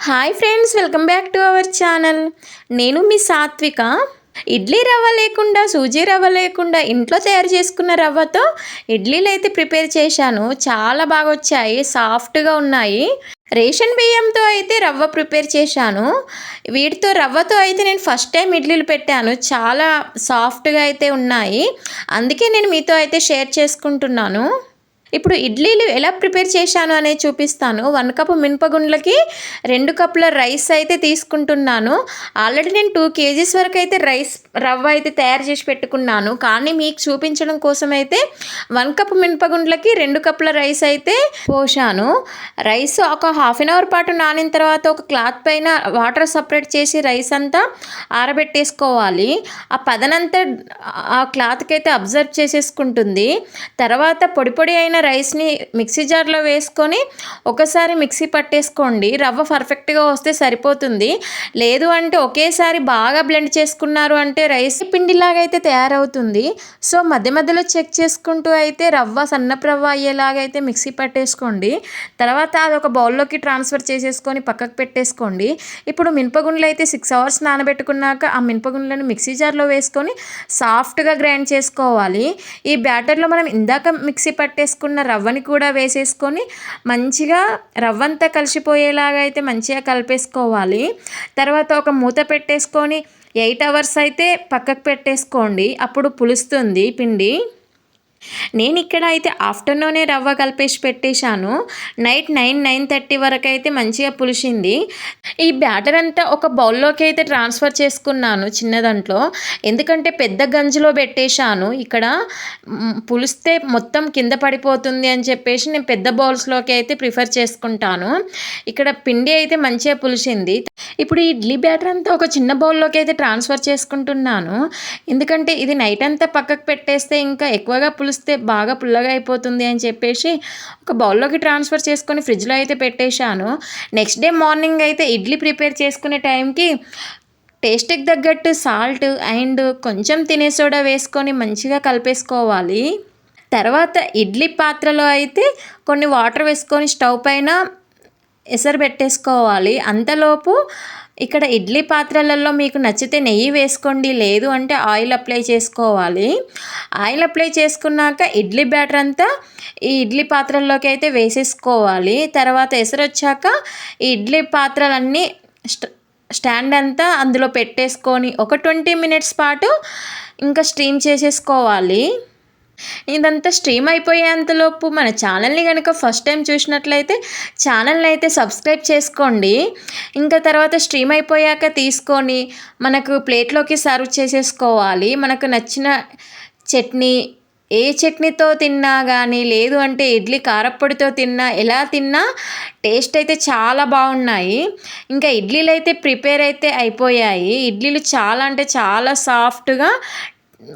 Hi friends, welcome back to our channel. నేను మీ సాత్విక. ఇడ్లీ రవ్వ లేకుండా, సూజీ రవ్వ లేకుండా ఇంట్లో తయారు చేసుకున్న రవ్వతో ఇడ్లీలు అయితే ప్రిపేర్ చేశాను. చాలా బాగా వచ్చాయి, సాఫ్ట్గా ఉన్నాయి. రేషన్ బియ్యంతో అయితే రవ్వ ప్రిపేర్ చేశాను. వీటితో రవ్వతో అయితే నేను ఫస్ట్ టైం ఇడ్లీలు పెట్టాను. చాలా సాఫ్ట్గా అయితే ఉన్నాయి. అందుకే నేను మీతో అయితే షేర్ చేసుకుంటున్నాను. ఇప్పుడు ఇడ్లీలు ఎలా ప్రిపేర్ చేశాను అనేది చూపిస్తాను. 1 కప్ మినపగుండ్లకి 2 కప్పుల రైస్ అయితే తీసుకుంటున్నాను. ఆల్రెడీ నేను 2 kgs వరకు అయితే రవ్వ అయితే తయారు చేసి పెట్టుకున్నాను. కానీ మీకు చూపించడం కోసం అయితే 1 కప్ మినపగుండ్లకి 2 కప్పుల రైస్ అయితే పోసాను. రైస్ ఒక హాఫ్ అన్ అవర్ పాటు నానిన తర్వాత ఒక క్లాత్ పైన వాటర్ సపరేట్ చేసి రైస్ అంతా ఆరబెట్టేసుకోవాలి. ఆ పదనంతా ఆ క్లాత్కి అయితే అబ్జర్వ్ చేసేసుకుంటుంది. తర్వాత పొడి అయిన రైస్ని మిక్సీ జార్లో వేసుకొని ఒకసారి మిక్సీ పట్టేసుకోండి. రవ్వ పర్ఫెక్ట్గా వస్తే సరిపోతుంది. లేదు అంటే ఒకేసారి బాగా బ్లెండ్ చేసుకున్నారు అంటే రైస్ పిండిలాగా అయితే తయారవుతుంది. సో మధ్య మధ్యలో చెక్ చేసుకుంటూ అయితే సన్నపు రవ్వ అయ్యేలాగా అయితే మిక్సీ పట్టేసుకోండి. తర్వాత అది ఒక బౌల్లోకి ట్రాన్స్ఫర్ చేసేసుకొని పక్కకు పెట్టేసుకోండి. ఇప్పుడు మినపగుండ్లు అయితే 6 hours నానబెట్టుకున్నాక ఆ మినపగుండ్లను మిక్సీ జార్లో వేసుకొని సాఫ్ట్గా గ్రైండ్ చేసుకోవాలి. ఈ బ్యాటర్లో మనం ఇందాక మిక్సీ పట్టేసుకున్న రవ్వని కూడా వేసేసుకొని మంచిగా రవ్వంతా కలిసిపోయేలాగా అయితే మంచిగా కలిపేసుకోవాలి. తర్వాత ఒక మూత పెట్టేసుకొని 8 hours అయితే పక్కకు పెట్టేసుకోండి. అప్పుడు పులుస్తుంది పిండి. నేను ఇక్కడ అయితే ఆఫ్టర్నూనే రవ్వ కలిపేసి పెట్టేశాను. నైట్ 9-9:30 వరకు అయితే మంచిగా పులిసింది. ఈ బ్యాటర్ అంతా ఒక బౌల్లోకి అయితే ట్రాన్స్ఫర్ చేసుకున్నాను చిన్న దాంట్లో. ఎందుకంటే పెద్ద గంజులో పెట్టేశాను. ఇక్కడ పులిస్తే మొత్తం కింద పడిపోతుంది అని చెప్పేసి నేను పెద్ద బౌల్స్లోకి అయితే ప్రిఫర్ చేసుకుంటాను. ఇక్కడ పిండి అయితే మంచిగా పులిసింది. ఇప్పుడు ఈ ఇడ్లీ బ్యాటర్ అంతా ఒక చిన్న బౌల్లోకి అయితే ట్రాన్స్ఫర్ చేసుకుంటున్నాను. ఎందుకంటే ఇది నైట్ అంతా పక్కకు పెట్టేస్తే ఇంకా ఎక్కువగా పులిస్తే బాగా పుల్లగా అయిపోతుంది అని చెప్పేసి ఒక బౌల్లోకి ట్రాన్స్ఫర్ చేసుకొని ఫ్రిడ్జ్లో అయితే పెట్టేశాను. నెక్స్ట్ డే మార్నింగ్ అయితే ఇడ్లీ ప్రిపేర్ చేసుకునే టైంకి టేస్ట్కి తగ్గట్టు సాల్ట్ అండ్ కొంచెం తినే సోడా వేసుకొని మంచిగా కలిపేసుకోవాలి. తర్వాత ఇడ్లీ పాత్రలో అయితే కొన్ని వాటర్ వేసుకొని స్టవ్ పైన ఎసరు పెట్టేసుకోవాలి. అంతలోపు ఇక్కడ ఇడ్లీ పాత్రలలో మీకు నచ్చితే నెయ్యి వేసుకోండి, లేదు అంటే ఆయిల్ అప్లై చేసుకోవాలి. ఆయిల్ అప్లై చేసుకున్నాక ఇడ్లీ బ్యాటర్ అంతా ఈ ఇడ్లీ పాత్రల్లోకి అయితే వేసేసుకోవాలి. తర్వాత ఎసరు వచ్చాక ఈ ఇడ్లీ పాత్రలన్నీ స్టాండ్ అంతా అందులో పెట్టేసుకొని ఒక 20 minutes పాటు ఇంకా స్టీమ్ చేసేసుకోవాలి. ఇదంతా స్ట్రీమ్ అయిపోయేంతలోపు మన ఛానల్ని కనుక ఫస్ట్ టైం చూసినట్లయితే ఛానల్ని అయితే సబ్స్క్రైబ్ చేసుకోండి. ఇంకా తర్వాత స్ట్రీమ్ అయిపోయాక తీసుకొని మనకు ప్లేట్లోకి సర్వ్ చేసేసుకోవాలి. మనకు నచ్చిన చట్నీ, ఏ చట్నీతో తిన్నా కానీ, లేదు అంటే ఇడ్లీ కారప్పొడితో తిన్నా, ఎలా తిన్నా టేస్ట్ అయితే చాలా బాగున్నాయి. ఇంకా ఇడ్లీలు అయితే ప్రిపేర్ అయితే అయిపోయాయి. ఇడ్లీలు చాలా అంటే చాలా సాఫ్ట్గా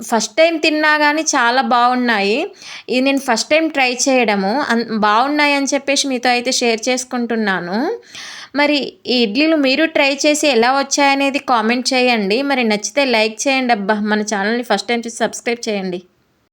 ఫస్ట్ టైం తిన్నా కానీ చాలా బాగున్నాయి. ఇది నేను ఫస్ట్ టైం ట్రై చేయడము బాగున్నాయి అని చెప్పేసి మీతో అయితే షేర్ చేసుకుంటున్నాను. మరి ఈ ఇడ్లీలు మీరు ట్రై చేసి ఎలా వచ్చాయనేది కామెంట్ చేయండి. మరి నచ్చితే లైక్ చేయండి. మన ఛానల్ని ఫస్ట్ టైం చూసి సబ్స్క్రైబ్ చేయండి.